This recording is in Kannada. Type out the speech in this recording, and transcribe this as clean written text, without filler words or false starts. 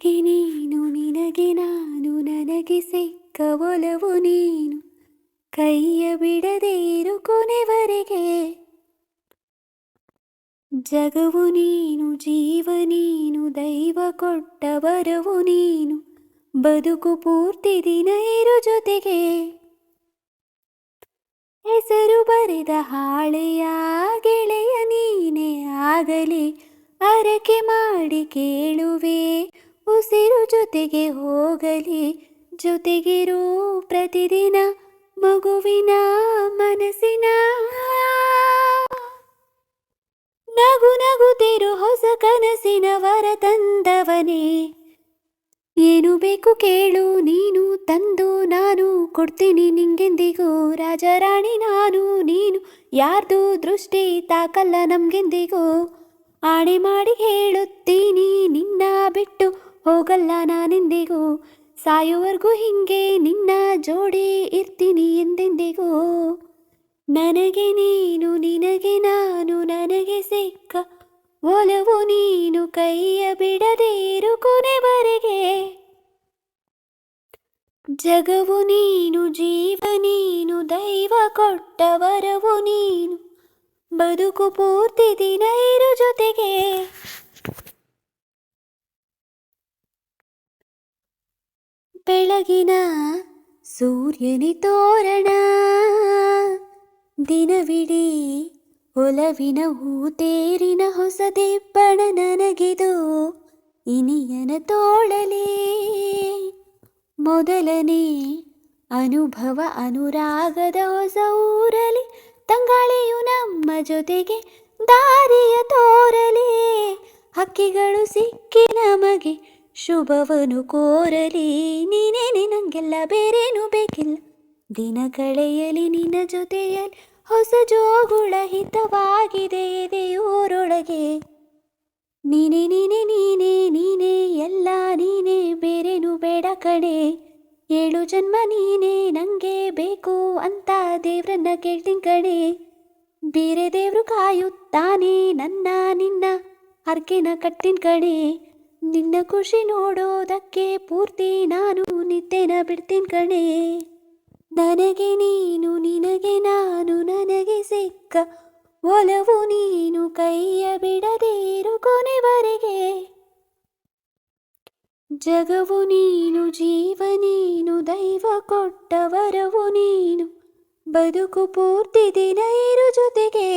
ನನಗೆ ನೀನು ನಿನಗೆ ನಾನು ನನಗೆ ಸಿಕ್ಕ ಒಲವು ನೀನು ಕೈಯ ಬಿಡದೆ ಇರು ಕೊನೆವರೆಗೆ. ಜಗವು ನೀನು ಜೀವ ನೀನು ದೈವ ಕೊಟ್ಟ ವರವು ನೀನು ಬದುಕು ಪೂರ್ತಿ ದಿನ ಇರು ಜೊತೆಗೆ. ಹೆಸರು ಬರೆದ ಹಾಳೆಯ ಗೆಳೆಯ ನೀನೇ ಆಗಲಿ ಹರಕೆ ಮಾಡಿ ಕೇಳುವೆ ಉಸಿರು ಜೊತೆಗೆ ಹೋಗಲಿ ಜೊತೆಗಿರು ಪ್ರತಿದಿನ ಮಗುವಿನ ಮನಸ್ಸಿನ. ನಗು ನಗುತ್ತಿರು ಹೊಸ ಕನಸಿನ ವರ ತಂದವನೇ. ಏನು ಬೇಕು ಕೇಳು ನೀನು ತಂದು ನಾನು ಕೊಡ್ತೀನಿ ನಿಂಗೆಂದಿಗೂ. ರಾಜರಾಣಿ ನಾನು ನೀನು ಯಾರ್ದು ದೃಷ್ಟಿ ತಾಕಲ್ಲ ನಮ್ಗೆಂದಿಗೂ. ಆಣೆ ಮಾಡಿ ಹೇಳುತ್ತೀನಿ ನಿನ್ನ ಬಿಟ್ಟು ಹೋಗಲ್ಲ ನಾನೆಂದಿಗೂ. ಸಾಯುವವರೆಗೂ ಹಿಂಗೆ ನಿನ್ನ ಜೋಡಿ ಇರ್ತೀನಿ ಎಂದೆಂದಿಗೂ. ನನಗೆ ನೀನು ನಿನಗೆ ನಾನು ನನಗೆ ಸಿಕ್ಕ ಒಲವು ನೀನು ಕೈಯ ಬಿಡದೆ ಇರು ಕೊನೆವರೆಗೆ. ಜಗವು ನೀನು ಜೀವ ನೀನು ದೈವ ಕೊಟ್ಟ ವರವು ನೀನು ಬದುಕು ಪೂರ್ತಿ ದಿನ ಇರು ಜೊತೆಗೆ. ಬೆಳಗಿನ ಸೂರ್ಯನಿ ತೋರಣ ದಿನವಿಡೀ ಒಲವಿನ ಹೂತೇರಿನ ಹೊಸ ದಿಬ್ಬಣ ನನಗಿದು ಇನಿಯನ ತೋಳಲಿ. ಮೊದಲನೇ ಅನುಭವ ಅನುರಾಗದ ಹೊಸ ಊರಲಿ ತಂಗಾಳಿಯು ನಮ್ಮ ಜೊತೆಗೆ ದಾರಿಯ ತೋರಲಿ. ಹಕ್ಕಿಗಳು ಸಿಕ್ಕಿ ನಮಗೆ ಶುಭವನು ಕೋರಲಿ. ನೀನೇನೆ ನಂಗೆಲ್ಲ ಬೇರೇನು ಬೇಕಿಲ್ಲ ದಿನ ಕಳೆಯಲಿ ನಿನ್ನ ಜೊತೆಯಲ್ಲಿ ಹೊಸ ಜೋಗುಳ ಹಿತವಾಗಿದೆ ಎದೆಯೂರೊಳಗೆ. ನೀನೇ ನೀನೇ ನೀನೇ ನೀನೇ ಎಲ್ಲ ನೀನೇ ಬೇರೇನು ಬೇಡ ಕಣೆ. 7 ಜನ್ಮ ನೀನೇ ನಂಗೆ ಬೇಕು ಅಂತ ದೇವ್ರನ್ನ ಕೇಳ್ತೀನಿ ಕಣೆ. ಬೇರೆ ದೇವ್ರು ಕಾಯುತ್ತಾನೆ ನನ್ನ ನಿನ್ನ ಹರ್ಕೆನ ಕಟ್ಟಿನ ಕಣೆ. ನಿನ್ನ ಖುಷಿ ನೋಡೋದಕ್ಕೆ ಪೂರ್ತಿ ನಾನು ನಿದ್ದೆನ ಬಿಡ್ತೀನಿ ಕಣೆ. ನನಗೆ ನೀನು ನಿನಗೆ ನಾನು ನನಗೆ ಸಿಕ್ಕ ಒಲವು ನೀನು ಕೈಯ ಬಿಡದೆ ಇರು ಕೊನೆವರೆಗೆ. ಜಗವು ನೀನು ಜೀವ ನೀನು ದೈವ ಕೊಟ್ಟ ವರವು ನೀನು ಬದುಕು ಪೂರ್ತಿ ದಿನ ಇರು ಜೊತೆಗೆ.